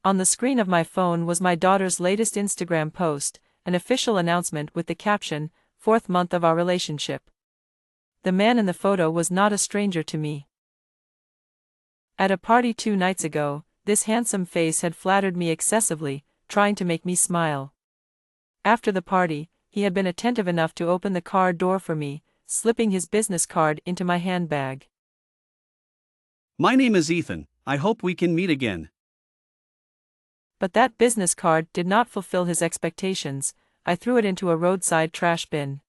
On the screen of my phone was my daughter's latest Instagram post, an official announcement with the caption, "4th month of our relationship." The man in the photo was not a stranger to me. At a party 2 nights ago, this handsome face had flattered me excessively, trying to make me smile. After the party, he had been attentive enough to open the car door for me, slipping his business card into my handbag. My name is Ethan. I hope we can meet again. But that business card did not fulfill his expectations. I threw it into a roadside trash bin.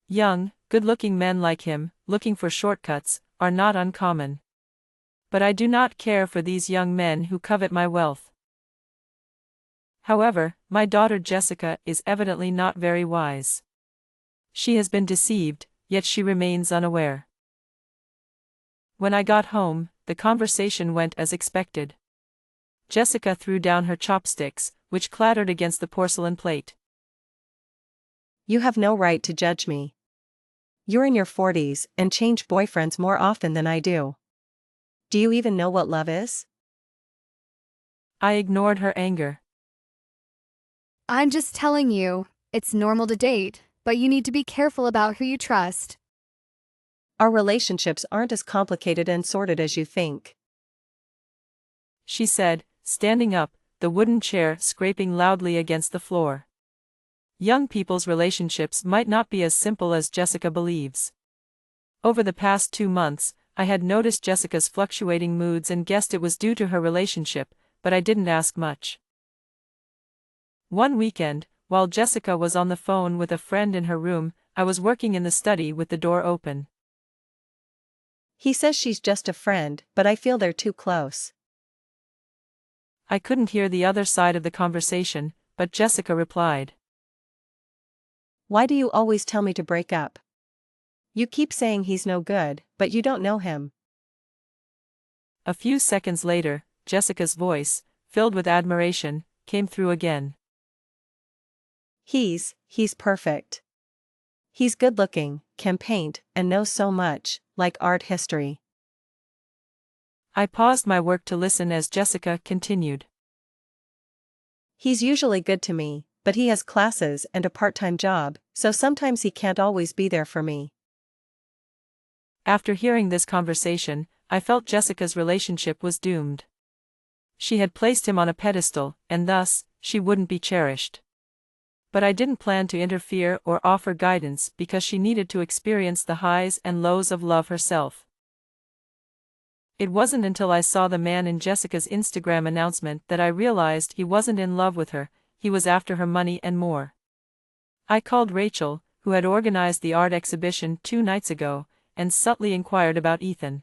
Young, good-looking men like him, looking for shortcuts, are not uncommon. But I do not care for these young men who covet my wealth. However, my daughter Jessica is evidently not very wise. She has been deceived, yet she remains unaware. When I got home, the conversation went as expected. Jessica threw down her chopsticks, which clattered against the porcelain plate. You have no right to judge me. You're in your 40s and change boyfriends more often than I do. Do you even know what love is? I ignored her anger. I'm just telling you, it's normal to date, but you need to be careful about who you trust. Our relationships aren't as complicated and sordid as you think. She said, standing up, the wooden chair scraping loudly against the floor. Young people's relationships might not be as simple as Jessica believes. Over the past 2 months, I had noticed Jessica's fluctuating moods and guessed it was due to her relationship, but I didn't ask much. One weekend, while Jessica was on the phone with a friend in her room, I was working in the study with the door open. He says she's just a friend, but I feel they're too close. I couldn't hear the other side of the conversation, but Jessica replied. Why do you always tell me to break up? You keep saying he's no good, but you don't know him. A few seconds later, Jessica's voice, filled with admiration, came through again. He's perfect. He's good-looking, can paint, and knows so much, like art history. I paused my work to listen as Jessica continued. He's usually good to me, but he has classes and a part-time job, so sometimes he can't always be there for me. After hearing this conversation, I felt Jessica's relationship was doomed. She had placed him on a pedestal, and thus, she wouldn't be cherished. But I didn't plan to interfere or offer guidance because she needed to experience the highs and lows of love herself. It wasn't until I saw the man in Jessica's Instagram announcement that I realized he wasn't in love with her, he was after her money and more. I called Rachel, who had organized the art exhibition 2 nights ago, and subtly inquired about Ethan.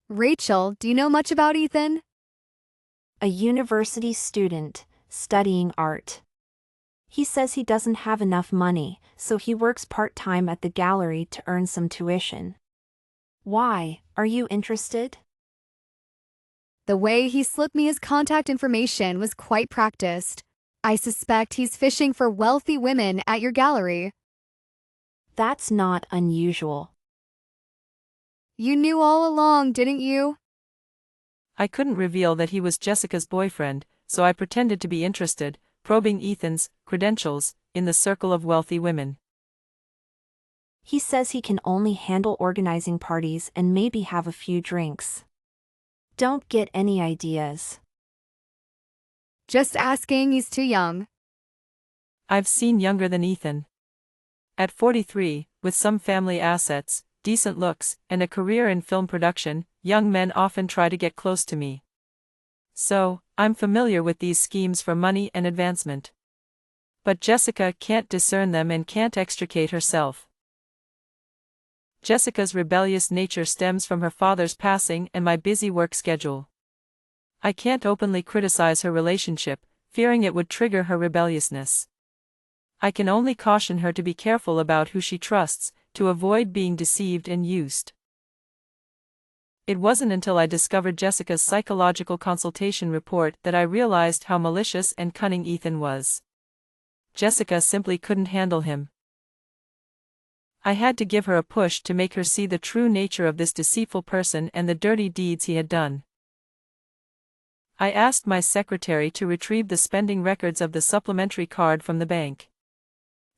Rachel, do you know much about Ethan? A university student, studying art. He says he doesn't have enough money, so he works part-time at the gallery to earn some tuition. Why, are you interested? The way he slipped me his contact information was quite practiced. I suspect he's fishing for wealthy women at your gallery. That's not unusual. You knew all along, didn't you? I couldn't reveal that he was Jessica's boyfriend, so I pretended to be interested, probing Ethan's credentials in the circle of wealthy women. He says he can only handle organizing parties and maybe have a few drinks. Don't get any ideas. Just asking, he's too young. I've seen younger than Ethan. At 43, with some family assets, decent looks, and a career in film production, young men often try to get close to me. So, I'm familiar with these schemes for money and advancement. But Jessica can't discern them and can't extricate herself. Jessica's rebellious nature stems from her father's passing and my busy work schedule. I can't openly criticize her relationship, fearing it would trigger her rebelliousness. I can only caution her to be careful about who she trusts, to avoid being deceived and used. It wasn't until I discovered Jessica's psychological consultation report that I realized how malicious and cunning Ethan was. Jessica simply couldn't handle him. I had to give her a push to make her see the true nature of this deceitful person and the dirty deeds he had done. I asked my secretary to retrieve the spending records of the supplementary card from the bank.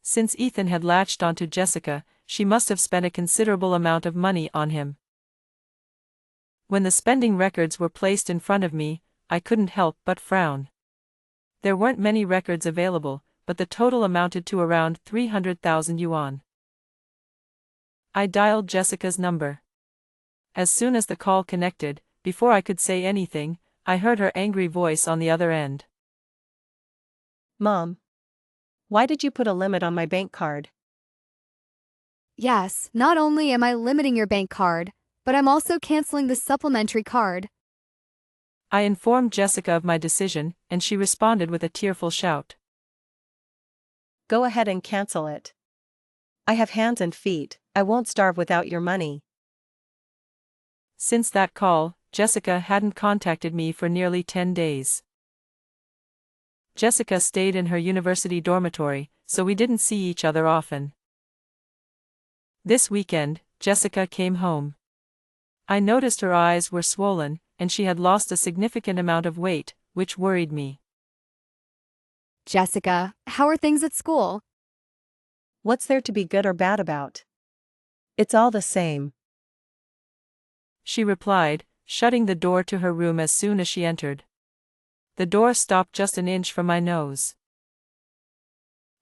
Since Ethan had latched onto Jessica, she must have spent a considerable amount of money on him. When the spending records were placed in front of me, I couldn't help but frown. There weren't many records available, but the total amounted to around 300,000 yuan. I dialed Jessica's number. As soon as the call connected, before I could say anything, I heard her angry voice on the other end. Mom. Why did you put a limit on my bank card? Yes, not only am I limiting your bank card, but I'm also canceling the supplementary card. I informed Jessica of my decision, and she responded with a tearful shout. Go ahead and cancel it. I have hands and feet, I won't starve without your money. Since that call, Jessica hadn't contacted me for nearly 10 days. Jessica stayed in her university dormitory, so we didn't see each other often. This weekend, Jessica came home. I noticed her eyes were swollen, and she had lost a significant amount of weight, which worried me. Jessica, how are things at school? What's there to be good or bad about? It's all the same. She replied, shutting the door to her room as soon as she entered. The door stopped just an inch from my nose.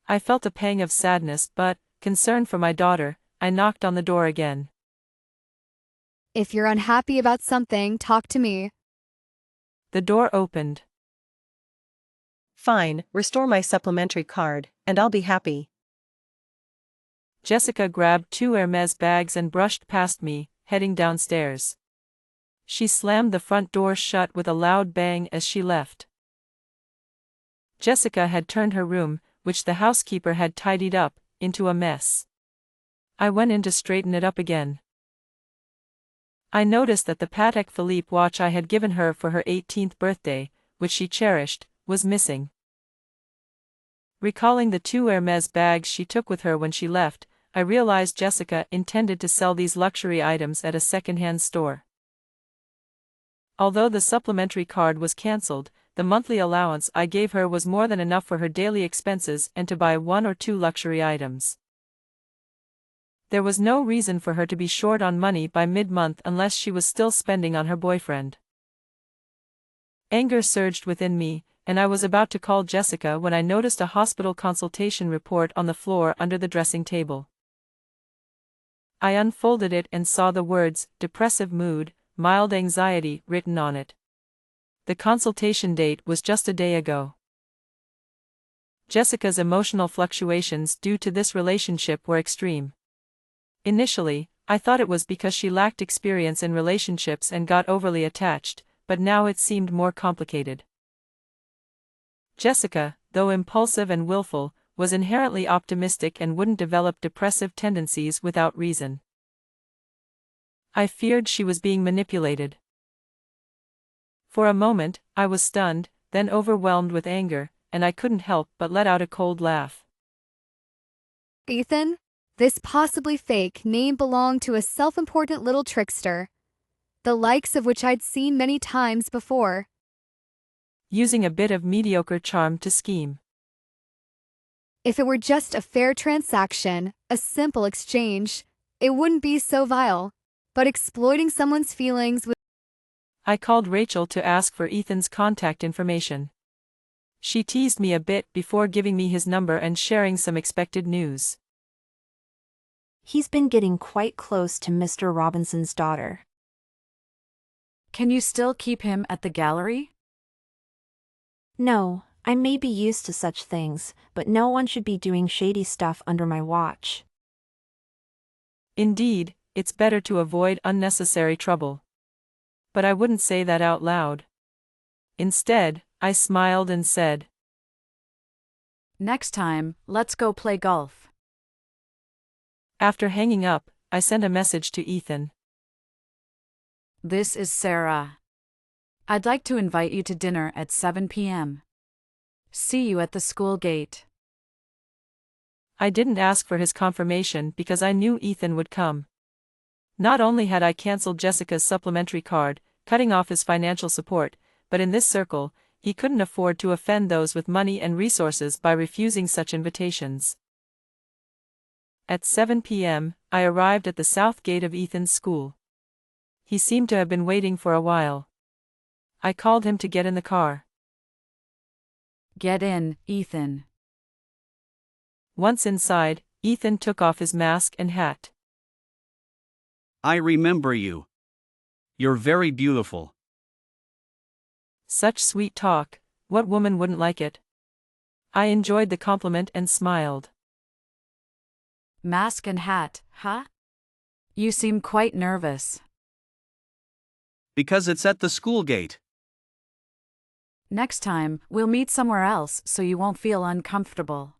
I felt a pang of sadness, but, concerned for my daughter, I knocked on the door again. If you're unhappy about something, talk to me. The door opened. Fine, restore my supplementary card, and I'll be happy. Jessica grabbed 2 Hermes bags and brushed past me, heading downstairs. She slammed the front door shut with a loud bang as she left. Jessica had turned her room, which the housekeeper had tidied up, into a mess. I went in to straighten it up again. I noticed that the Patek Philippe watch I had given her for her 18th birthday, which she cherished, was missing. Recalling the 2 Hermes bags she took with her when she left, I realized Jessica intended to sell these luxury items at a second-hand store. Although the supplementary card was cancelled, the monthly allowance I gave her was more than enough for her daily expenses and to buy 1 or 2 luxury items. There was no reason for her to be short on money by mid-month unless she was still spending on her boyfriend. Anger surged within me, and I was about to call Jessica when I noticed a hospital consultation report on the floor under the dressing table. I unfolded it and saw the words, "depressive mood, mild anxiety," written on it. The consultation date was just a day ago. Jessica's emotional fluctuations due to this relationship were extreme. Initially, I thought it was because she lacked experience in relationships and got overly attached, but now it seemed more complicated. Jessica, though impulsive and willful, was inherently optimistic and wouldn't develop depressive tendencies without reason. I feared she was being manipulated. For a moment, I was stunned, then overwhelmed with anger, and I couldn't help but let out a cold laugh. Ethan, this possibly fake name belonged to a self-important little trickster, the likes of which I'd seen many times before. Using a bit of mediocre charm to scheme. If it were just a fair transaction, a simple exchange, it wouldn't be so vile. But exploiting someone's feelings with... I called Rachel to ask for Ethan's contact information. She teased me a bit before giving me his number and sharing some expected news. He's been getting quite close to Mr. Robinson's daughter. Can you still keep him at the gallery? No, I may be used to such things, but no one should be doing shady stuff under my watch. Indeed, it's better to avoid unnecessary trouble. But I wouldn't say that out loud. Instead, I smiled and said, Next time, let's go play golf. After hanging up, I sent a message to Ethan. This is Sarah. I'd like to invite you to dinner at 7 p.m. See you at the school gate. I didn't ask for his confirmation because I knew Ethan would come. Not only had I cancelled Jessica's supplementary card, cutting off his financial support, but in this circle, he couldn't afford to offend those with money and resources by refusing such invitations. At 7 p.m., I arrived at the south gate of Ethan's school. He seemed to have been waiting for a while. I called him to get in the car. Get in, Ethan. Once inside, Ethan took off his mask and hat. I remember you. You're very beautiful. Such sweet talk, what woman wouldn't like it? I enjoyed the compliment and smiled. Mask and hat, huh? You seem quite nervous. Because it's at the school gate. Next time, we'll meet somewhere else so you won't feel uncomfortable.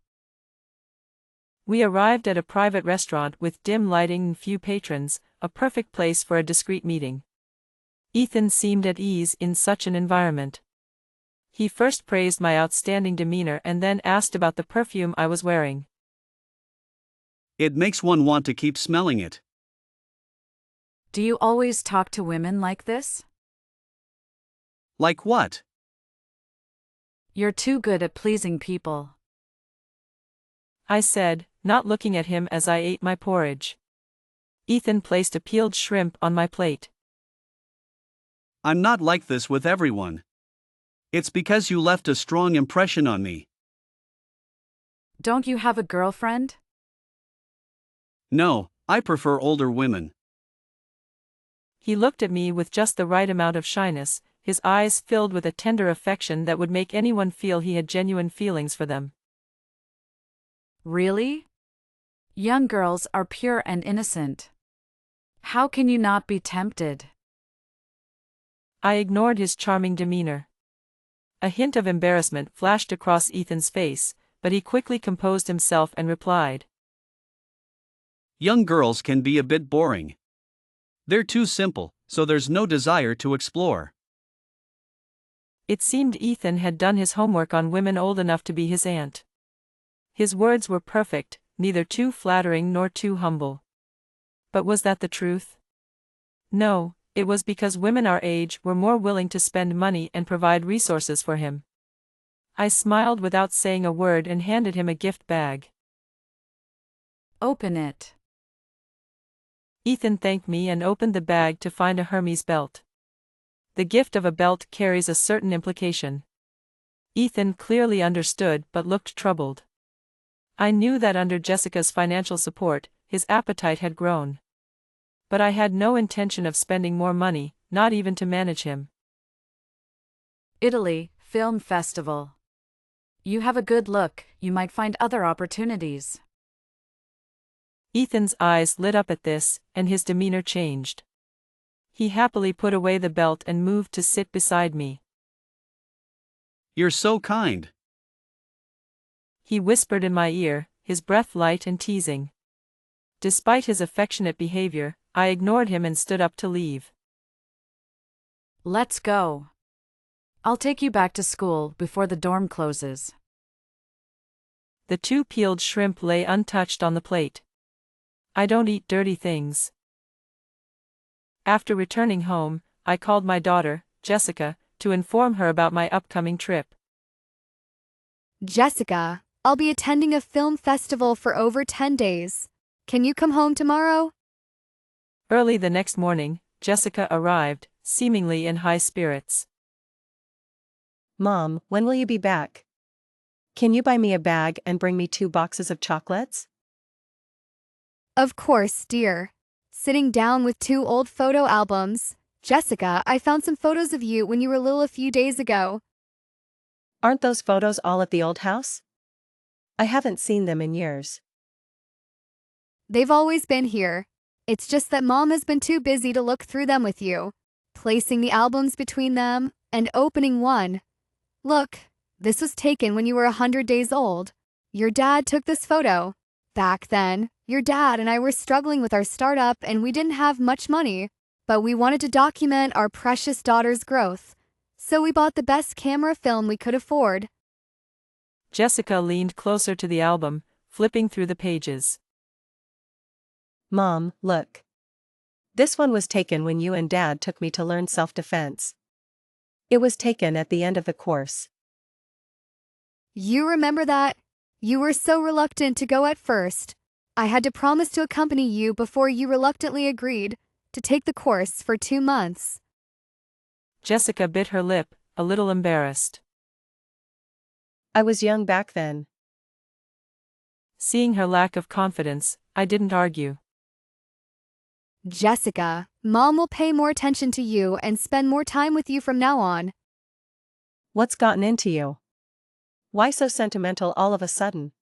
We arrived at a private restaurant with dim lighting and few patrons, a perfect place for a discreet meeting. Ethan seemed at ease in such an environment. He first praised my outstanding demeanor and then asked about the perfume I was wearing. It makes one want to keep smelling it. Do you always talk to women like this? Like what? You're too good at pleasing people. I said, not looking at him as I ate my porridge. Ethan placed a peeled shrimp on my plate. I'm not like this with everyone. It's because you left a strong impression on me. Don't you have a girlfriend? No, I prefer older women. He looked at me with just the right amount of shyness, his eyes filled with a tender affection that would make anyone feel he had genuine feelings for them. Really? Young girls are pure and innocent. How can you not be tempted? I ignored his charming demeanor. A hint of embarrassment flashed across Ethan's face, but he quickly composed himself and replied. Young girls can be a bit boring. They're too simple, so there's no desire to explore. It seemed Ethan had done his homework on women old enough to be his aunt. His words were perfect, neither too flattering nor too humble. But was that the truth? No, it was because women our age were more willing to spend money and provide resources for him. I smiled without saying a word and handed him a gift bag. Open it. Ethan thanked me and opened the bag to find a Hermes belt. The gift of a belt carries a certain implication. Ethan clearly understood but looked troubled. I knew that under Jessica's financial support, his appetite had grown. But I had no intention of spending more money, not even to manage him. Italy, Film Festival. You have a good look, you might find other opportunities. Ethan's eyes lit up at this, and his demeanor changed. He happily put away the belt and moved to sit beside me. You're so kind. He whispered in my ear, his breath light and teasing. Despite his affectionate behavior, I ignored him and stood up to leave. Let's go. I'll take you back to school before the dorm closes. The 2 peeled shrimp lay untouched on the plate. I don't eat dirty things. After returning home, I called my daughter, Jessica, to inform her about my upcoming trip. Jessica, I'll be attending a film festival for over 10 days. Can you come home tomorrow? Early the next morning, Jessica arrived, seemingly in high spirits. Mom, when will you be back? Can you buy me a bag and bring me 2 boxes of chocolates? Of course, dear. Sitting down with 2 old photo albums. Jessica, I found some photos of you when you were little a few days ago. Aren't those photos all at the old house? I haven't seen them in years. They've always been here. It's just that Mom has been too busy to look through them with you, placing the albums between them, and opening one. Look, this was taken when you were 100 days old. Your dad took this photo. Back then, your dad and I were struggling with our startup and we didn't have much money, but we wanted to document our precious daughter's growth. So we bought the best camera film we could afford. Jessica leaned closer to the album, flipping through the pages. Mom, look. This one was taken when you and Dad took me to learn self-defense. It was taken at the end of the course. You remember that? You were so reluctant to go at first. I had to promise to accompany you before you reluctantly agreed to take the course for 2 months. Jessica bit her lip, a little embarrassed. I was young back then. Seeing her lack of confidence, I didn't argue. Jessica, Mom will pay more attention to you and spend more time with you from now on. What's gotten into you? Why so sentimental all of a sudden?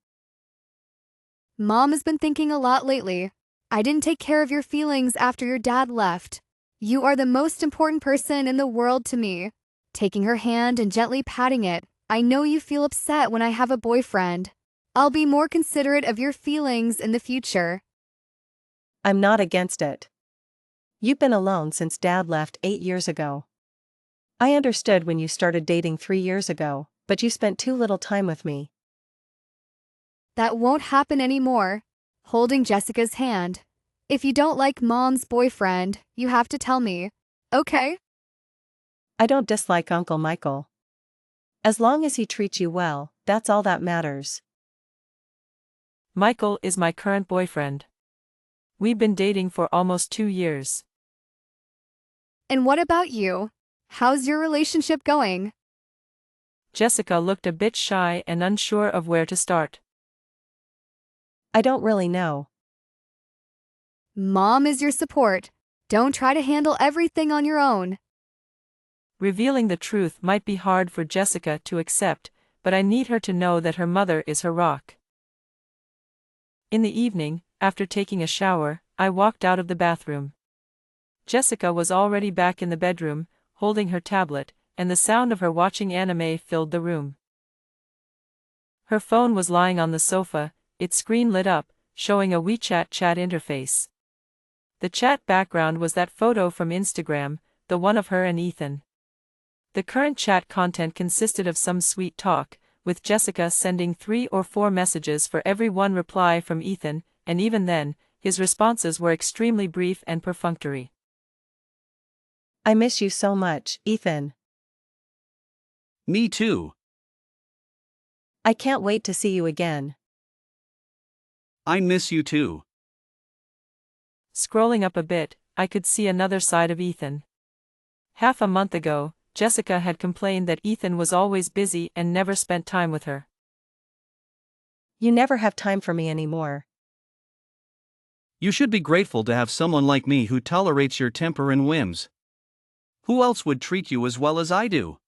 Mom has been thinking a lot lately. I didn't take care of your feelings after your dad left. You are the most important person in the world to me. Taking her hand and gently patting it, I know you feel upset when I have a boyfriend. I'll be more considerate of your feelings in the future. I'm not against it. You've been alone since Dad left 8 years ago. I understood when you started dating 3 years ago, but you spent too little time with me. That won't happen anymore. Holding Jessica's hand. If you don't like Mom's boyfriend, you have to tell me. Okay? I don't dislike Uncle Michael. As long as he treats you well, that's all that matters. Michael is my current boyfriend. We've been dating for almost 2 years. And what about you? How's your relationship going? Jessica looked a bit shy and unsure of where to start. I don't really know. Mom is your support. Don't try to handle everything on your own. Revealing the truth might be hard for Jessica to accept, but I need her to know that her mother is her rock. In the evening, after taking a shower, I walked out of the bathroom. Jessica was already back in the bedroom, holding her tablet, and the sound of her watching anime filled the room. Her phone was lying on the sofa, its screen lit up, showing a WeChat chat interface. The chat background was that photo from Instagram, the one of her and Ethan. The current chat content consisted of some sweet talk, with Jessica sending 3 or 4 messages for every one reply from Ethan, and even then, his responses were extremely brief and perfunctory. I miss you so much, Ethan. Me too. I can't wait to see you again. I miss you too. Scrolling up a bit, I could see another side of Ethan. Half a month ago, Jessica had complained that Ethan was always busy and never spent time with her. You never have time for me anymore. You should be grateful to have someone like me who tolerates your temper and whims. Who else would treat you as well as I do?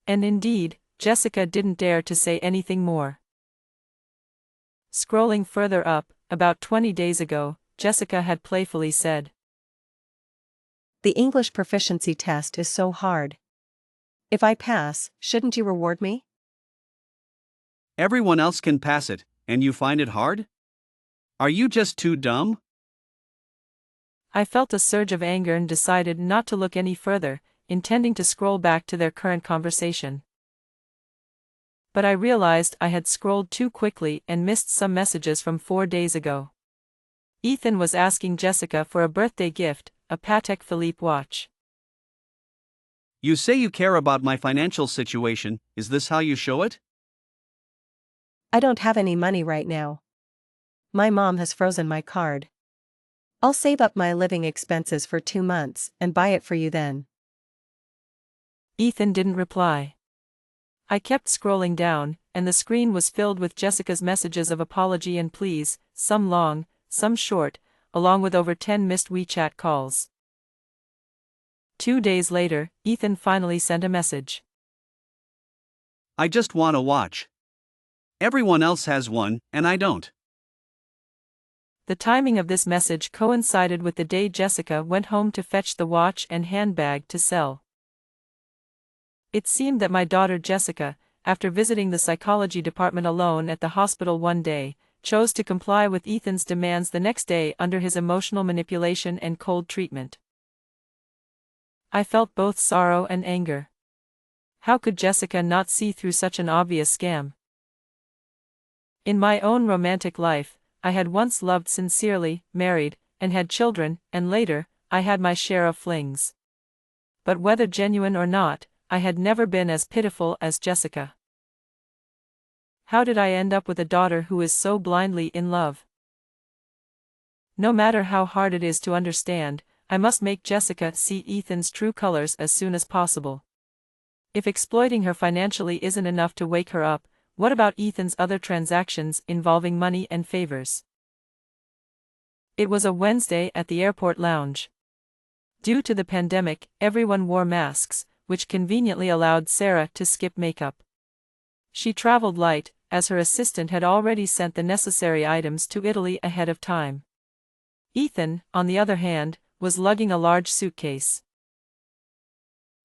And indeed, Jessica didn't dare to say anything more. Scrolling further up, about 20 days ago, Jessica had playfully said, The English proficiency test is so hard. If I pass, shouldn't you reward me? Everyone else can pass it, and you find it hard? Are you just too dumb? I felt a surge of anger and decided not to look any further, intending to scroll back to their current conversation. But I realized I had scrolled too quickly and missed some messages from 4 days ago. Ethan was asking Jessica for a birthday gift, a Patek Philippe watch. You say you care about my financial situation, is this how you show it? I don't have any money right now. My mom has frozen my card. I'll save up my living expenses for 2 months and buy it for you then. Ethan didn't reply. I kept scrolling down, and the screen was filled with Jessica's messages of apology and pleas, some long, some short, along with over 10 missed WeChat calls. 2 days later, Ethan finally sent a message. I just want a watch. Everyone else has one, and I don't. The timing of this message coincided with the day Jessica went home to fetch the watch and handbag to sell. It seemed that my daughter Jessica, after visiting the psychology department alone at the hospital one day, chose to comply with Ethan's demands the next day under his emotional manipulation and cold treatment. I felt both sorrow and anger. How could Jessica not see through such an obvious scam? In my own romantic life, I had once loved sincerely, married, and had children, and later, I had my share of flings. But whether genuine or not, I had never been as pitiful as Jessica. How did I end up with a daughter who is so blindly in love? No matter how hard it is to understand, I must make Jessica see Ethan's true colors as soon as possible. If exploiting her financially isn't enough to wake her up, what about Ethan's other transactions involving money and favors? It was a Wednesday at the airport lounge. Due to the pandemic, everyone wore masks, which conveniently allowed Sarah to skip makeup. She traveled light, as her assistant had already sent the necessary items to Italy ahead of time. Ethan, on the other hand, was lugging a large suitcase.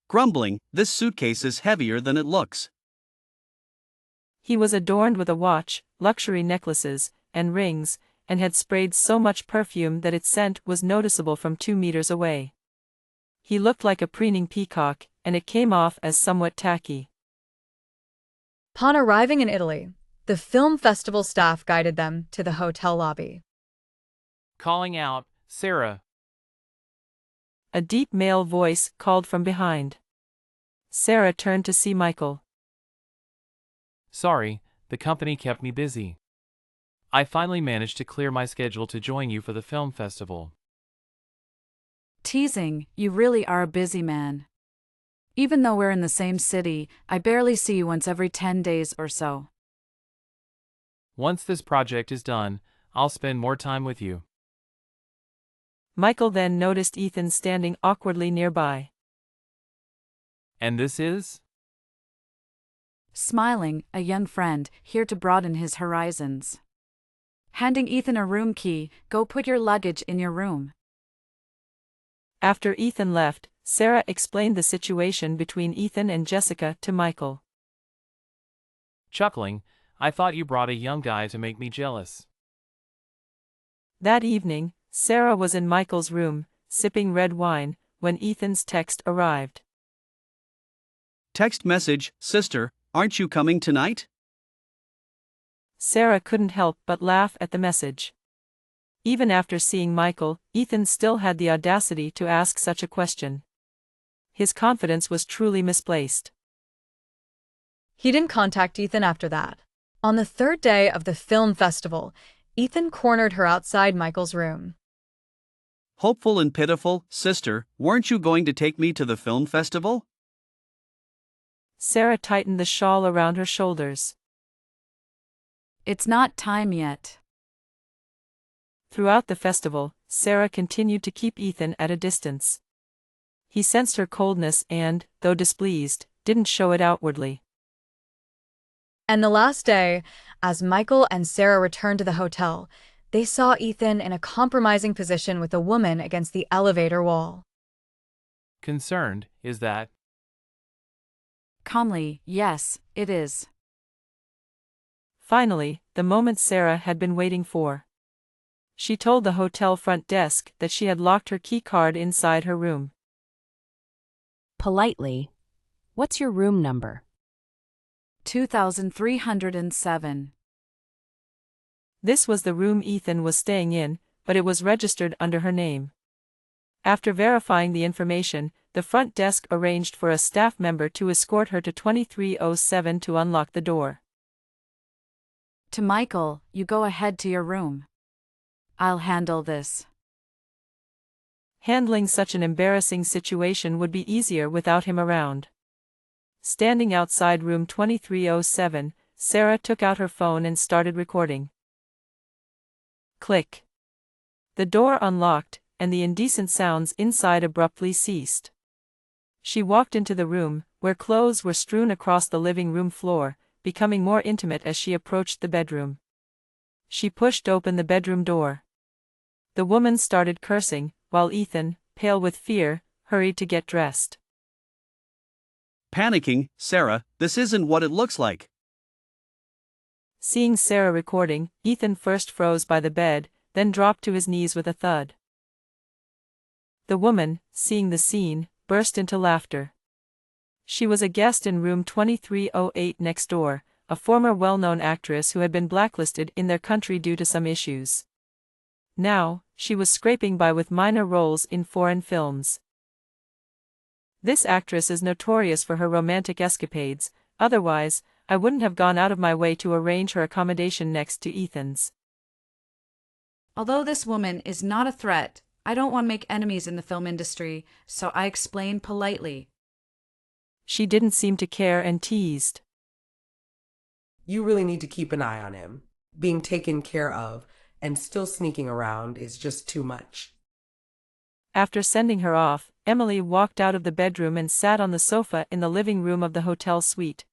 Grumbling, this suitcase is heavier than it looks. He was adorned with a watch, luxury necklaces, and rings, and had sprayed so much perfume that its scent was noticeable from 2 meters away. He looked like a preening peacock, and it came off as somewhat tacky. Upon arriving in Italy, the film festival staff guided them to the hotel lobby. Calling out, Sarah. A deep male voice called from behind. Sarah turned to see Michael. Sorry, the company kept me busy. I finally managed to clear my schedule to join you for the film festival. Teasing, you really are a busy man. Even though we're in the same city, I barely see you once every 10 days or so. Once this project is done, I'll spend more time with you. Michael then noticed Ethan standing awkwardly nearby. And this is? Smiling, a young friend, here to broaden his horizons. Handing Ethan a room key, go put your luggage in your room. After Ethan left, Sarah explained the situation between Ethan and Jessica to Michael. Chuckling, I thought you brought a young guy to make me jealous. That evening, Sarah was in Michael's room, sipping red wine, when Ethan's text arrived. Text message, sister, aren't you coming tonight? Sarah couldn't help but laugh at the message. Even after seeing Michael, Ethan still had the audacity to ask such a question. His confidence was truly misplaced. He didn't contact Ethan after that. On the third day of the film festival, Ethan cornered her outside Michael's room. Hopeful and pitiful, sister, weren't you going to take me to the film festival? Sarah tightened the shawl around her shoulders. It's not time yet. Throughout the festival, Sarah continued to keep Ethan at a distance. He sensed her coldness and, though displeased, didn't show it outwardly. And the last day, as Michael and Sarah returned to the hotel, they saw Ethan in a compromising position with a woman against the elevator wall. Concerned, is that? Calmly, yes, it is. Finally, the moment Sarah had been waiting for. She told the hotel front desk that she had locked her key card inside her room. Politely, what's your room number? 2307. This was the room Ethan was staying in, but it was registered under her name. After verifying the information, the front desk arranged for a staff member to escort her to 2307 to unlock the door. To Michael, you go ahead to your room. I'll handle this. Handling such an embarrassing situation would be easier without him around. Standing outside room 2307, Sarah took out her phone and started recording. Click. The door unlocked, and the indecent sounds inside abruptly ceased. She walked into the room, where clothes were strewn across the living room floor, becoming more intimate as she approached the bedroom. She pushed open the bedroom door. The woman started cursing, while Ethan, pale with fear, hurried to get dressed. Panicking, Sarah, this isn't what it looks like. Seeing Sarah recording, Ethan first froze by the bed, then dropped to his knees with a thud. The woman, seeing the scene, burst into laughter. She was a guest in room 2308 next door, a former well-known actress who had been blacklisted in their country due to some issues. Now, she was scraping by with minor roles in foreign films. This actress is notorious for her romantic escapades, otherwise, I wouldn't have gone out of my way to arrange her accommodation next to Ethan's. Although this woman is not a threat, I don't want to make enemies in the film industry, so I explained politely. She didn't seem to care and teased. You really need to keep an eye on him. Being taken care of and still sneaking around is just too much. After sending her off, Emily walked out of the bedroom and sat on the sofa in the living room of the hotel suite.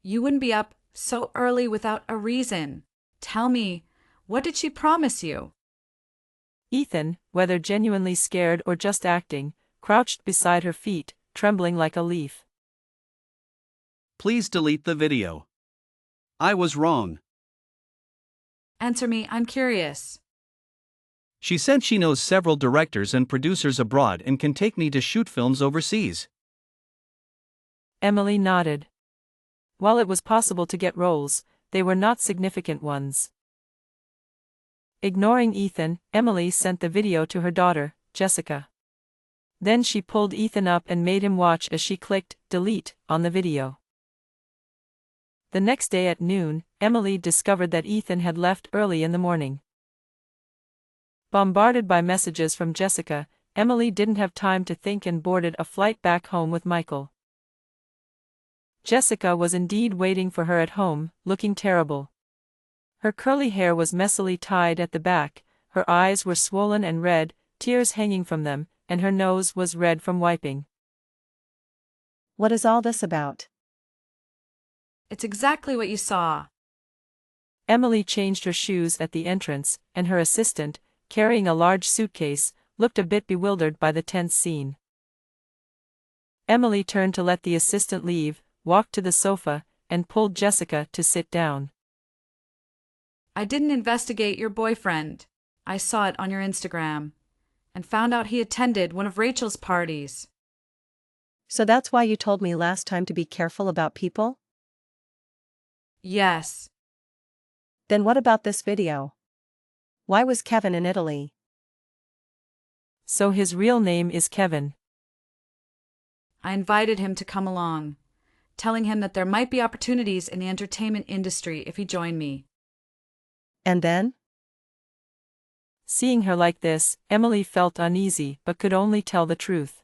You wouldn't be up so early without a reason. Tell me, what did she promise you? Ethan, whether genuinely scared or just acting, crouched beside her feet, trembling like a leaf. Please delete the video. I was wrong. Answer me, I'm curious. She said she knows several directors and producers abroad and can take me to shoot films overseas. Emily nodded. While it was possible to get roles, they were not significant ones. Ignoring Ethan, Emily sent the video to her daughter, Jessica. Then she pulled Ethan up and made him watch as she clicked delete on the video. The next day at noon, Emily discovered that Ethan had left early in the morning. Bombarded by messages from Jessica, Emily didn't have time to think and boarded a flight back home with Michael. Jessica was indeed waiting for her at home, looking terrible. Her curly hair was messily tied at the back, her eyes were swollen and red, tears hanging from them, and her nose was red from wiping. What is all this about? It's exactly what you saw. Emily changed her shoes at the entrance, and her assistant, carrying a large suitcase, looked a bit bewildered by the tense scene. Emily turned to let the assistant leave, walked to the sofa, and pulled Jessica to sit down. I didn't investigate your boyfriend. I saw it on your Instagram and found out he attended one of Rachel's parties. So that's why you told me last time to be careful about people? Yes. Then what about this video? Why was Kevin in Italy? So his real name is Kevin. I invited him to come along, telling him that there might be opportunities in the entertainment industry if he joined me. And then? Seeing her like this, Emily felt uneasy but could only tell the truth.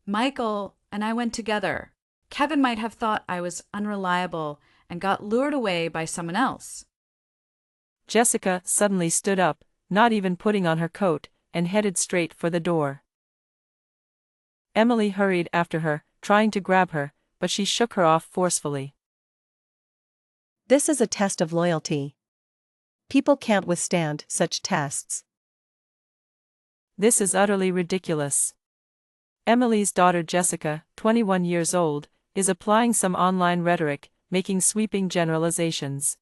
Michael and I went together. Kevin might have thought I was unreliable and got lured away by someone else. Jessica suddenly stood up, not even putting on her coat, and headed straight for the door. Emily hurried after her, trying to grab her, but she shook her off forcefully. This is a test of loyalty. People can't withstand such tests. This is utterly ridiculous. Emily's daughter Jessica, 21 years old, is applying some online rhetoric, making sweeping generalizations.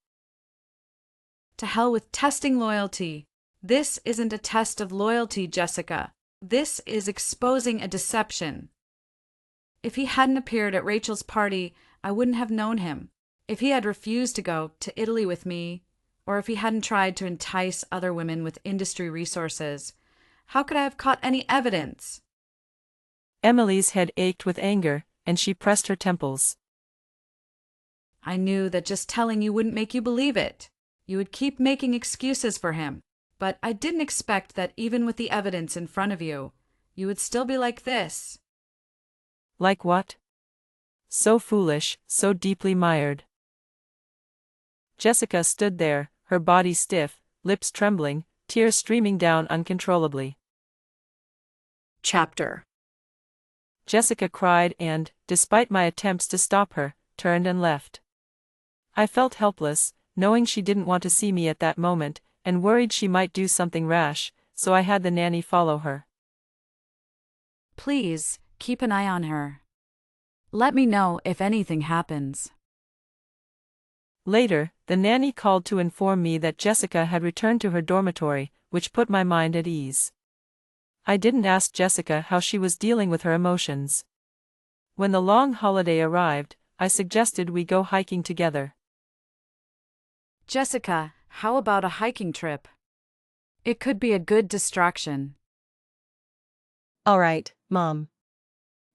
To hell with testing loyalty. This isn't a test of loyalty, Jessica. This is exposing a deception. If he hadn't appeared at Rachel's party, I wouldn't have known him. If he had refused to go to Italy with me, or if he hadn't tried to entice other women with industry resources, how could I have caught any evidence? Emily's head ached with anger, and she pressed her temples. I knew that just telling you wouldn't make you believe it. You would keep making excuses for him. But I didn't expect that even with the evidence in front of you, you would still be like this. Like what? So foolish, so deeply mired. Jessica stood there, her body stiff, lips trembling, tears streaming down uncontrollably. Chapter. Jessica cried and, despite my attempts to stop her, turned and left. I felt helpless, knowing she didn't want to see me at that moment, and worried she might do something rash, so I had the nanny follow her. Please, keep an eye on her. Let me know if anything happens. Later, the nanny called to inform me that Jessica had returned to her dormitory, which put my mind at ease. I didn't ask Jessica how she was dealing with her emotions. When the long holiday arrived, I suggested we go hiking together. Jessica, how about a hiking trip? It could be a good distraction. Alright, Mom.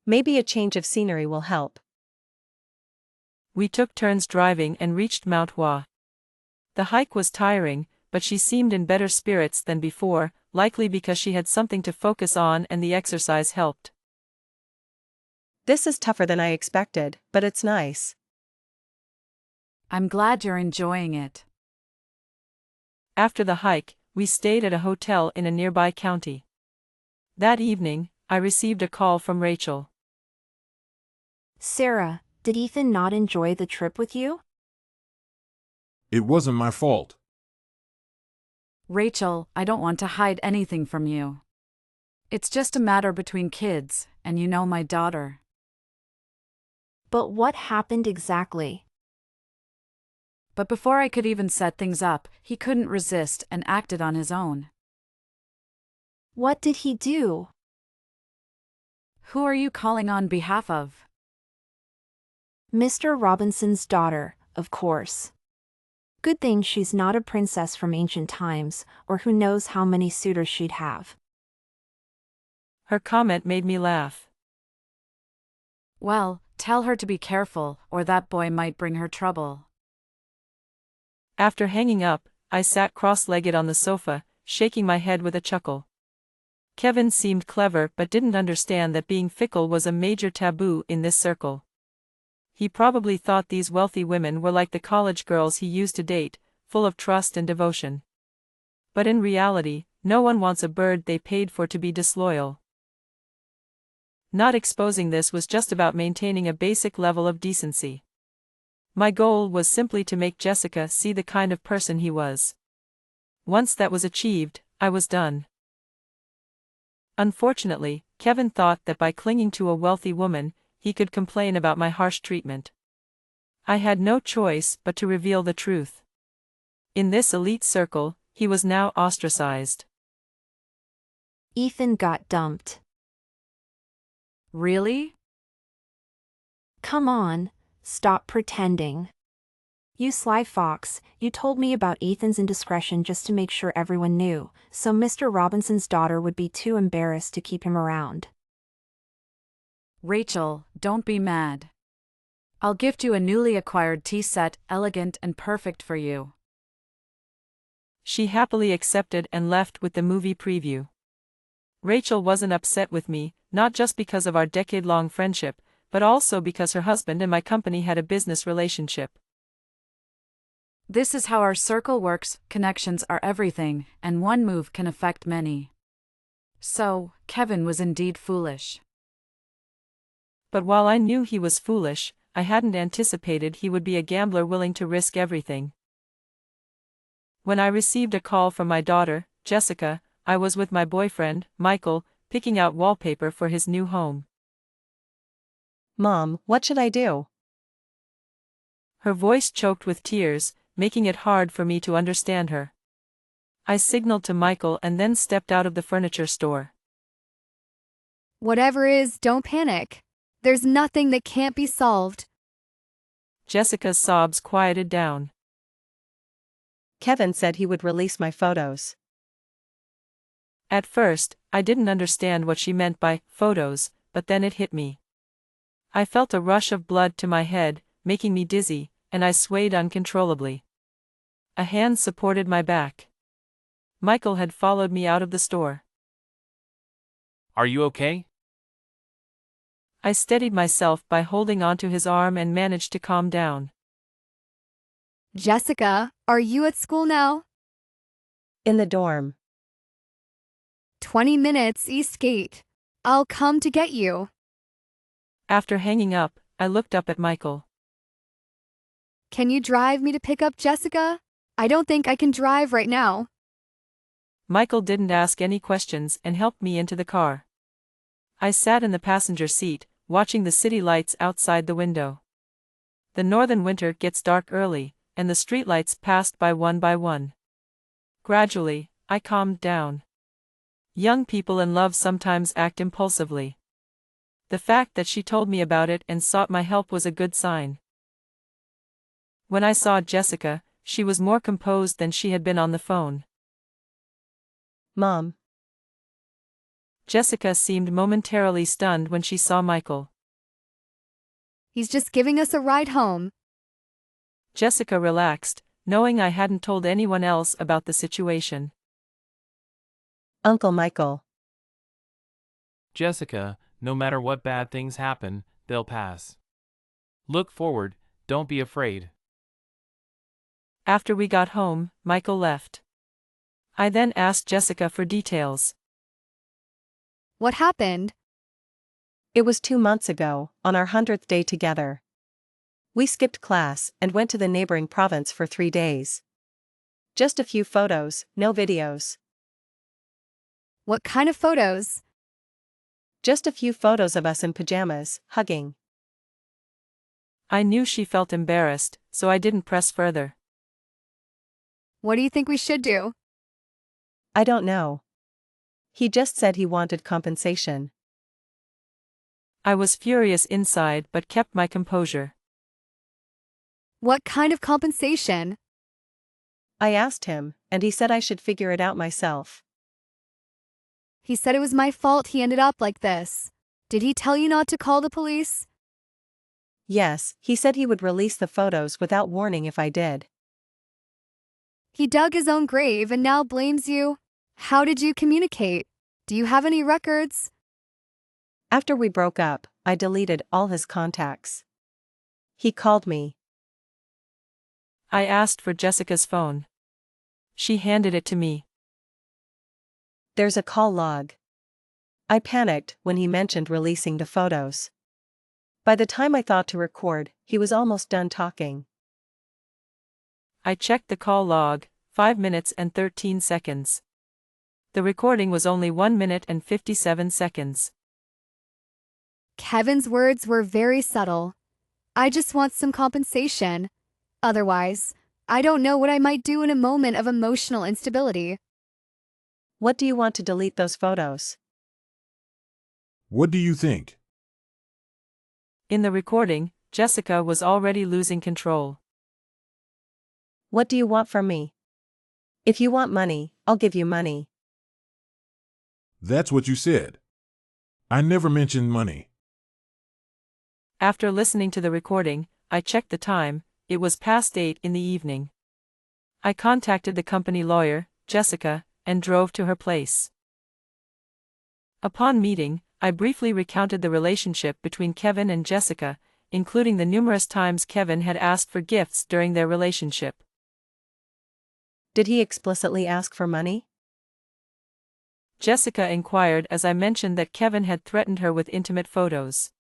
Maybe a change of scenery will help. We took turns driving and reached Mount Hua. The hike was tiring, but she seemed in better spirits than before, likely because she had something to focus on and the exercise helped. This is tougher than I expected, but it's nice. I'm glad you're enjoying it. After the hike, we stayed at a hotel in a nearby county. That evening, I received a call from Rachel. Sarah, did Ethan not enjoy the trip with you? It wasn't my fault. Rachel, I don't want to hide anything from you. It's just a matter between kids, and you know my daughter. But what happened exactly? But before I could even set things up, he couldn't resist and acted on his own. What did he do? Who are you calling on behalf of? Mr. Robinson's daughter, of course. Good thing she's not a princess from ancient times, or who knows how many suitors she'd have. Her comment made me laugh. Well, tell her to be careful, or that boy might bring her trouble. After hanging up, I sat cross-legged on the sofa, shaking my head with a chuckle. Kevin seemed clever but didn't understand that being fickle was a major taboo in this circle. He probably thought these wealthy women were like the college girls he used to date, full of trust and devotion. But in reality, no one wants a bird they paid for to be disloyal. Not exposing this was just about maintaining a basic level of decency. My goal was simply to make Jessica see the kind of person he was. Once that was achieved, I was done. Unfortunately, Kevin thought that by clinging to a wealthy woman, he could complain about my harsh treatment. I had no choice but to reveal the truth. In this elite circle, he was now ostracized. Ethan got dumped. Really? Come on, stop pretending. You sly fox, you told me about Ethan's indiscretion just to make sure everyone knew, so Mr. Robinson's daughter would be too embarrassed to keep him around. Rachel, don't be mad. I'll gift you a newly acquired tea set, elegant and perfect for you. She happily accepted and left with the movie preview. Rachel wasn't upset with me, not just because of our decade-long friendship, but also because her husband and my company had a business relationship. This is how our circle works, connections are everything, and one move can affect many. So, Kevin was indeed foolish. But while I knew he was foolish, I hadn't anticipated he would be a gambler willing to risk everything. When I received a call from my daughter, Jessica, I was with my boyfriend, Michael, picking out wallpaper for his new home. Mom, what should I do? Her voice choked with tears, making it hard for me to understand her. I signaled to Michael and then stepped out of the furniture store. Whatever is, don't panic. There's nothing that can't be solved. Jessica's sobs quieted down. Kevin said he would release my photos. At first, I didn't understand what she meant by photos, but then it hit me. I felt a rush of blood to my head, making me dizzy, and I swayed uncontrollably. A hand supported my back. Michael had followed me out of the store. Are you okay? I steadied myself by holding onto his arm and managed to calm down. Jessica, are you at school now? In the dorm. 20 minutes East Gate. I'll come to get you. After hanging up, I looked up at Michael. Can you drive me to pick up Jessica? I don't think I can drive right now. Michael didn't ask any questions and helped me into the car. I sat in the passenger seat, watching the city lights outside the window. The northern winter gets dark early, and the streetlights passed by one. Gradually, I calmed down. Young people in love sometimes act impulsively. The fact that she told me about it and sought my help was a good sign. When I saw Jessica, she was more composed than she had been on the phone. Mom. Jessica seemed momentarily stunned when she saw Michael. He's just giving us a ride home. Jessica relaxed, knowing I hadn't told anyone else about the situation. Uncle Michael. Jessica, no matter what bad things happen, they'll pass. Look forward, don't be afraid. After we got home, Michael left. I then asked Jessica for details. What happened? It was 2 months ago, on our 100th day together. We skipped class and went to the neighboring province for 3 days. Just a few photos, no videos. What kind of photos? Just a few photos of us in pajamas, hugging. I knew she felt embarrassed, so I didn't press further. What do you think we should do? I don't know. He just said he wanted compensation. I was furious inside but kept my composure. What kind of compensation? I asked him, and he said I should figure it out myself. He said it was my fault he ended up like this. Did he tell you not to call the police? Yes, he said he would release the photos without warning if I did. He dug his own grave and now blames you. How did you communicate? Do you have any records? After we broke up, I deleted all his contacts. He called me. I asked for Jessica's phone. She handed it to me. There's a call log. I panicked when he mentioned releasing the photos. By the time I thought to record, he was almost done talking. I checked the call log, 5 minutes and 13 seconds. The recording was only 1 minute and 57 seconds. Kevin's words were very subtle. I just want some compensation. Otherwise, I don't know what I might do in a moment of emotional instability. What do you want to delete those photos? What do you think? In the recording, Jessica was already losing control. What do you want from me? If you want money, I'll give you money. That's what you said. I never mentioned money. After listening to the recording, I checked the time. It was past 8 in the evening. I contacted the company lawyer, Jessica, and drove to her place. Upon meeting, I briefly recounted the relationship between Kevin and Jessica, including the numerous times Kevin had asked for gifts during their relationship. Did he explicitly ask for money? Jessica inquired as I mentioned that Kevin had threatened her with intimate photos.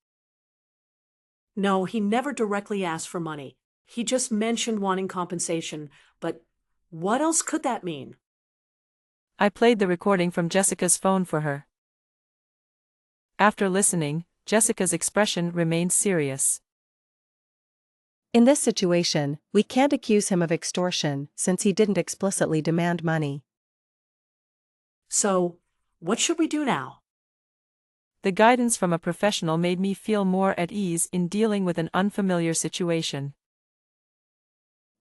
No, he never directly asked for money. He just mentioned wanting compensation, but what else could that mean? I played the recording from Jessica's phone for her. After listening, Jessica's expression remained serious. In this situation, we can't accuse him of extortion since he didn't explicitly demand money. So, what should we do now? The guidance from a professional made me feel more at ease in dealing with an unfamiliar situation.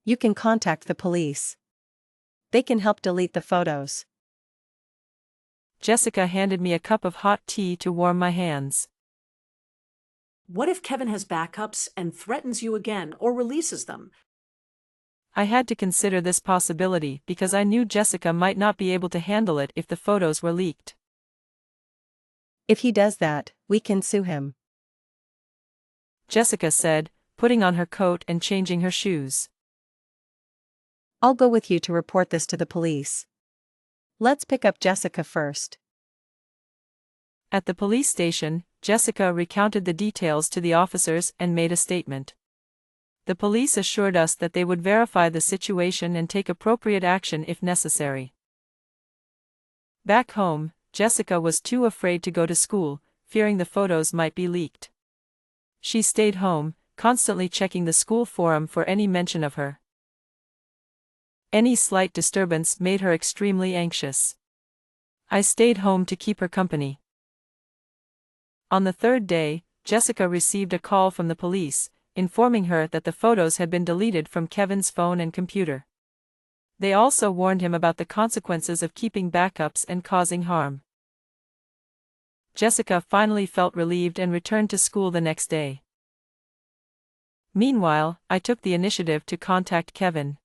You can contact the police. They can help delete the photos. Jessica handed me a cup of hot tea to warm my hands. What if Kevin has backups and threatens you again or releases them? I had to consider this possibility because I knew Jessica might not be able to handle it if the photos were leaked. If he does that, we can sue him. Jessica said, putting on her coat and changing her shoes. I'll go with you to report this to the police. Let's pick up Jessica first. At the police station, Jessica recounted the details to the officers and made a statement. The police assured us that they would verify the situation and take appropriate action if necessary. Back home, Jessica was too afraid to go to school, fearing the photos might be leaked. She stayed home, constantly checking the school forum for any mention of her. Any slight disturbance made her extremely anxious. I stayed home to keep her company. On the third day, Jessica received a call from the police, informing her that the photos had been deleted from Kevin's phone and computer. They also warned him about the consequences of keeping backups and causing harm. Jessica finally felt relieved and returned to school the next day. Meanwhile, I took the initiative to contact Kevin.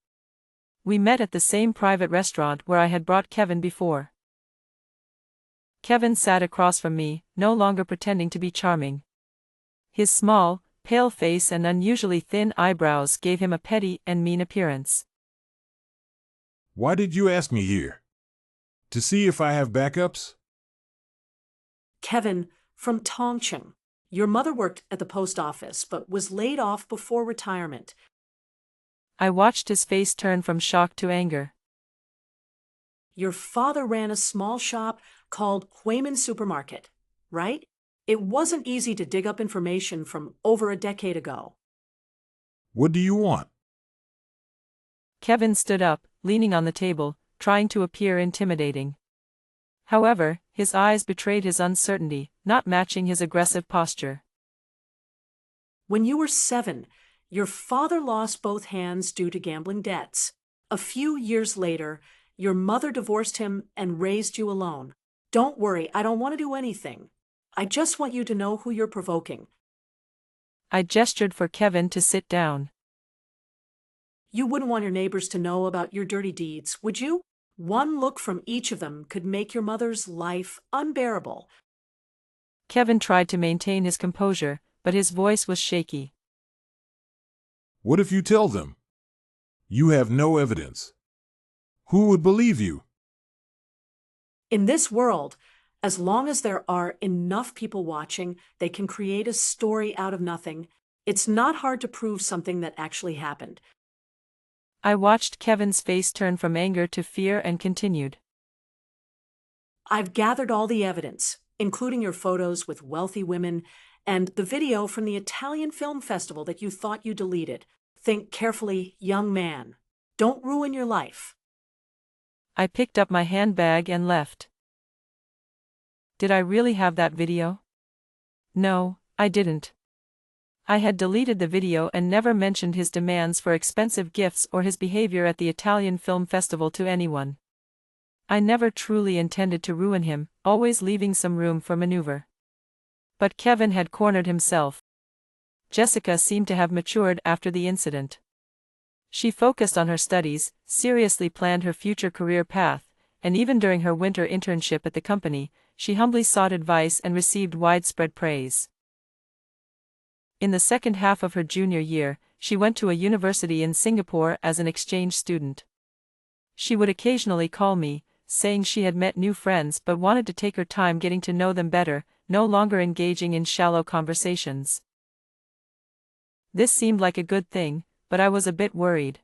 We met at the same private restaurant where I had brought Kevin before. Kevin sat across from me, no longer pretending to be charming. His small, pale face and unusually thin eyebrows gave him a petty and mean appearance. Why did you ask me here? To see if I have backups? Kevin, from Tongcheng. Your mother worked at the post office but was laid off before retirement. I watched his face turn from shock to anger. Your father ran a small shop called Huimin Supermarket, right? It wasn't easy to dig up information from over a decade ago. What do you want? Kevin stood up, leaning on the table, trying to appear intimidating. However, his eyes betrayed his uncertainty, not matching his aggressive posture. When you were 7, your father lost both hands due to gambling debts. A few years later, your mother divorced him and raised you alone. Don't worry, I don't want to do anything. I just want you to know who you're provoking. I gestured for Kevin to sit down. You wouldn't want your neighbors to know about your dirty deeds, would you? One look from each of them could make your mother's life unbearable. Kevin tried to maintain his composure, but his voice was shaky. What if you tell them? You have no evidence. Who would believe you? In this world, as long as there are enough people watching, they can create a story out of nothing. It's not hard to prove something that actually happened. I watched Kevin's face turn from anger to fear and continued. I've gathered all the evidence, including your photos with wealthy women and the video from the Italian Film Festival that you thought you deleted. Think carefully, young man. Don't ruin your life. I picked up my handbag and left. Did I really have that video? No, I didn't. I had deleted the video and never mentioned his demands for expensive gifts or his behavior at the Italian Film Festival to anyone. I never truly intended to ruin him, always leaving some room for maneuver. But Kevin had cornered himself. Jessica seemed to have matured after the incident. She focused on her studies, seriously planned her future career path, and even during her winter internship at the company, she humbly sought advice and received widespread praise. In the second half of her junior year, she went to a university in Singapore as an exchange student. She would occasionally call me, saying she had met new friends but wanted to take her time getting to know them better, no longer engaging in shallow conversations. This seemed like a good thing, but I was a bit worried.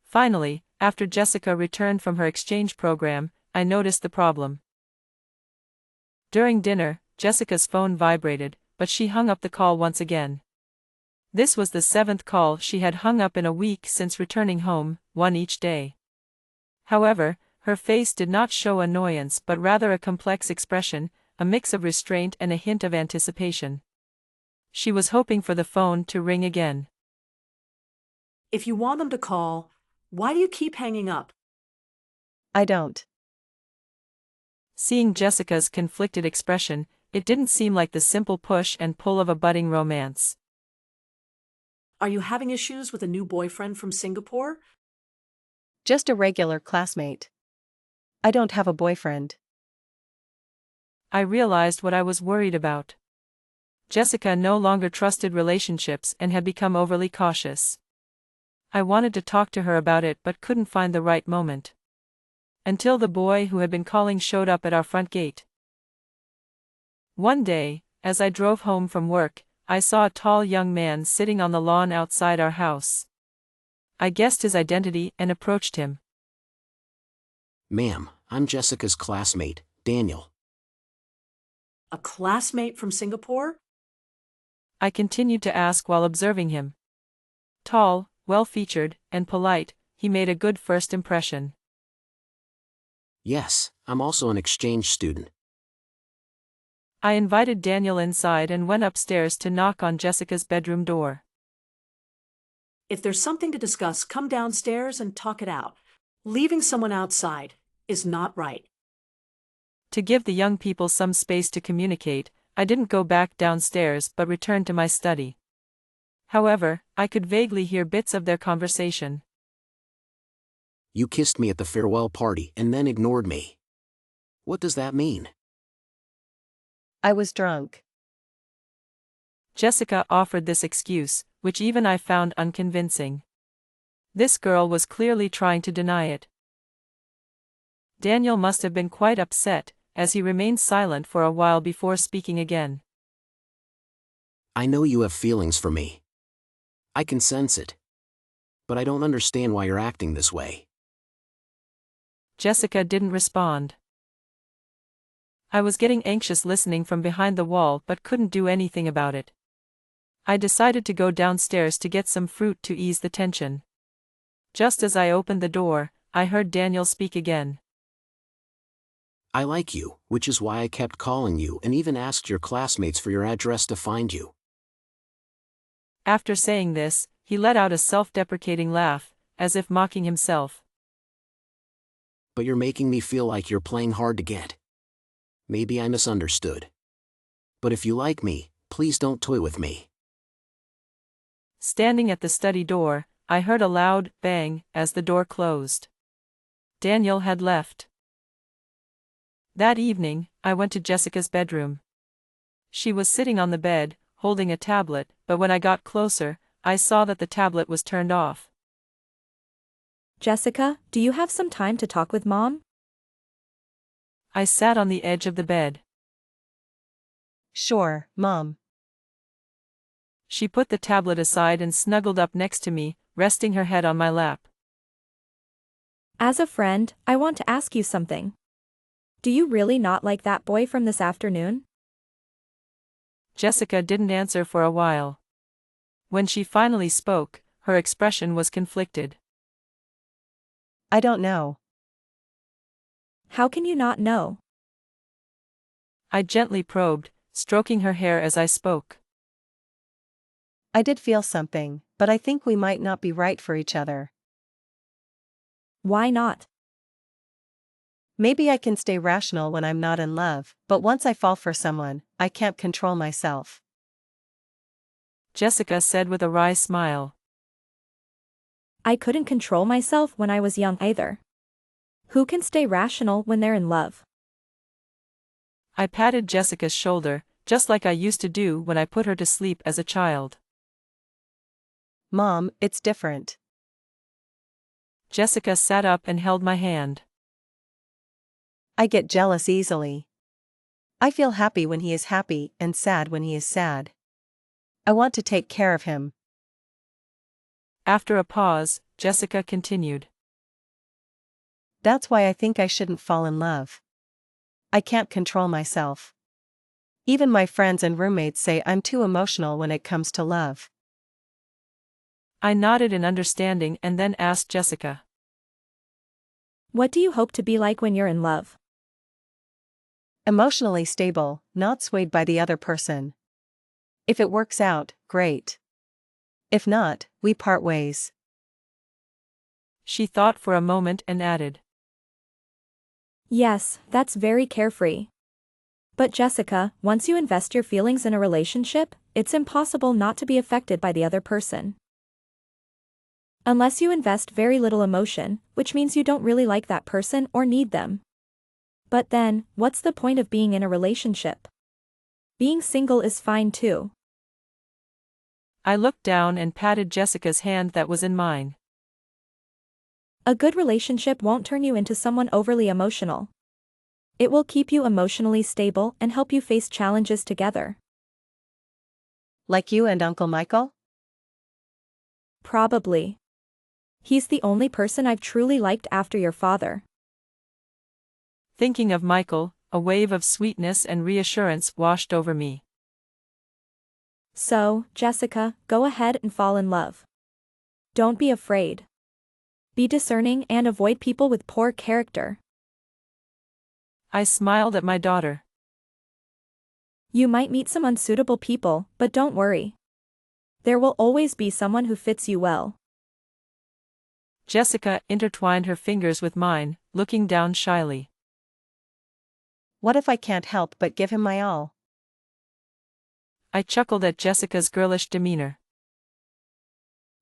Finally, after Jessica returned from her exchange program, I noticed the problem. During dinner, Jessica's phone vibrated, but she hung up the call once again. This was the 7th call she had hung up in a week since returning home, one each day. However, her face did not show annoyance but rather a complex expression, a mix of restraint and a hint of anticipation. She was hoping for the phone to ring again. If you want them to call, why do you keep hanging up? I don't. Seeing Jessica's conflicted expression, it didn't seem like the simple push and pull of a budding romance. Are you having issues with a new boyfriend from Singapore? Just a regular classmate. I don't have a boyfriend. I realized what I was worried about. Jessica no longer trusted relationships and had become overly cautious. I wanted to talk to her about it but couldn't find the right moment. Until the boy who had been calling showed up at our front gate. One day, as I drove home from work, I saw a tall young man sitting on the lawn outside our house. I guessed his identity and approached him. Ma'am, I'm Jessica's classmate, Daniel. A classmate from Singapore? I continued to ask while observing him. Tall, well-featured, and polite, he made a good first impression. Yes, I'm also an exchange student. I invited Daniel inside and went upstairs to knock on Jessica's bedroom door. If there's something to discuss, come downstairs and talk it out. Leaving someone outside is not right. To give the young people some space to communicate, I didn't go back downstairs but returned to my study. However, I could vaguely hear bits of their conversation. You kissed me at the farewell party and then ignored me. What does that mean? I was drunk. Jessica offered this excuse, which even I found unconvincing. This girl was clearly trying to deny it. Daniel must have been quite upset, as he remained silent for a while before speaking again. I know you have feelings for me. I can sense it. But I don't understand why you're acting this way. Jessica didn't respond. I was getting anxious listening from behind the wall but couldn't do anything about it. I decided to go downstairs to get some fruit to ease the tension. Just as I opened the door, I heard Daniel speak again. I like you, which is why I kept calling you and even asked your classmates for your address to find you. After saying this, he let out a self-deprecating laugh, as if mocking himself. But you're making me feel like you're playing hard to get. Maybe I misunderstood. But if you like me, please don't toy with me. Standing at the study door, I heard a loud bang as the door closed. Daniel had left. That evening, I went to Jessica's bedroom. She was sitting on the bed, holding a tablet, but when I got closer, I saw that the tablet was turned off. Jessica, do you have some time to talk with Mom? I sat on the edge of the bed. Sure, Mom. She put the tablet aside and snuggled up next to me, resting her head on my lap. As a friend, I want to ask you something. Do you really not like that boy from this afternoon? Jessica didn't answer for a while. When she finally spoke, her expression was conflicted. I don't know. How can you not know? I gently probed, stroking her hair as I spoke. I did feel something, but I think we might not be right for each other. Why not? Maybe I can stay rational when I'm not in love, but once I fall for someone, I can't control myself. Jessica said with a wry smile. I couldn't control myself when I was young either. Who can stay rational when they're in love? I patted Jessica's shoulder, just like I used to do when I put her to sleep as a child. Mom, it's different. Jessica sat up and held my hand. I get jealous easily. I feel happy when he is happy and sad when he is sad. I want to take care of him. After a pause, Jessica continued. That's why I think I shouldn't fall in love. I can't control myself. Even my friends and roommates say I'm too emotional when it comes to love. I nodded in understanding and then asked Jessica. What do you hope to be like when you're in love? Emotionally stable, not swayed by the other person. If it works out, great. If not, we part ways. She thought for a moment and added. Yes, that's very carefree. But Jessica, once you invest your feelings in a relationship, it's impossible not to be affected by the other person. Unless you invest very little emotion, which means you don't really like that person or need them. But then, what's the point of being in a relationship? Being single is fine too. I looked down and patted Jessica's hand that was in mine. A good relationship won't turn you into someone overly emotional. It will keep you emotionally stable and help you face challenges together. Like you and Uncle Michael? Probably. He's the only person I've truly liked after your father. Thinking of Michael, a wave of sweetness and reassurance washed over me. So, Jessica, go ahead and fall in love. Don't be afraid. Be discerning and avoid people with poor character. I smiled at my daughter. You might meet some unsuitable people, but don't worry. There will always be someone who fits you well. Jessica intertwined her fingers with mine, looking down shyly. What if I can't help but give him my all? I chuckled at Jessica's girlish demeanor.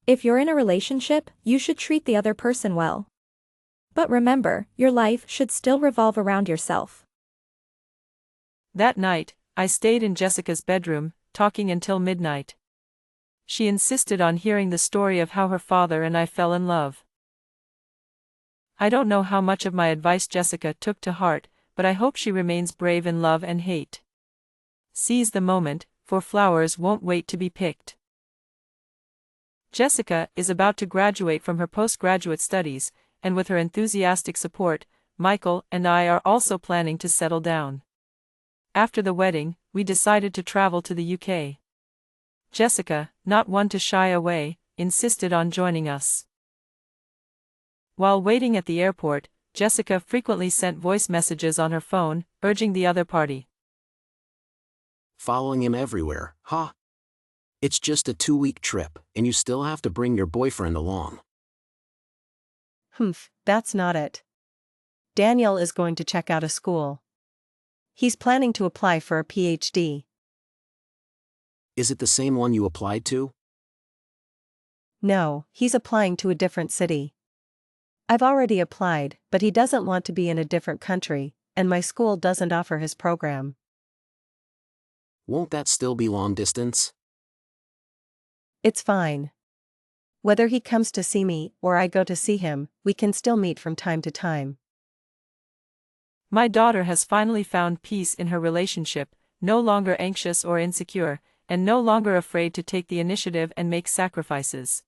If you're in a relationship, you should treat the other person well. But remember, your life should still revolve around yourself. That night, I stayed in Jessica's bedroom, talking until midnight. She insisted on hearing the story of how her father and I fell in love. I don't know how much of my advice Jessica took to heart, but I hope she remains brave in love and hate. Seize the moment, for flowers won't wait to be picked. Jessica is about to graduate from her postgraduate studies, and with her enthusiastic support, Michael and I are also planning to settle down. After the wedding, we decided to travel to the UK. Jessica, not one to shy away, insisted on joining us. While waiting at the airport, Jessica frequently sent voice messages on her phone, urging the other party. Following him everywhere, huh? It's just a 2-week trip, and you still have to bring your boyfriend along. That's not it. Daniel is going to check out a school. He's planning to apply for a PhD. Is it the same one you applied to? No, he's applying to a different city. I've already applied, but he doesn't want to be in a different country, and my school doesn't offer his program. Won't that still be long distance? It's fine. Whether he comes to see me or I go to see him, we can still meet from time to time. My daughter has finally found peace in her relationship, no longer anxious or insecure, and no longer afraid to take the initiative and make sacrifices.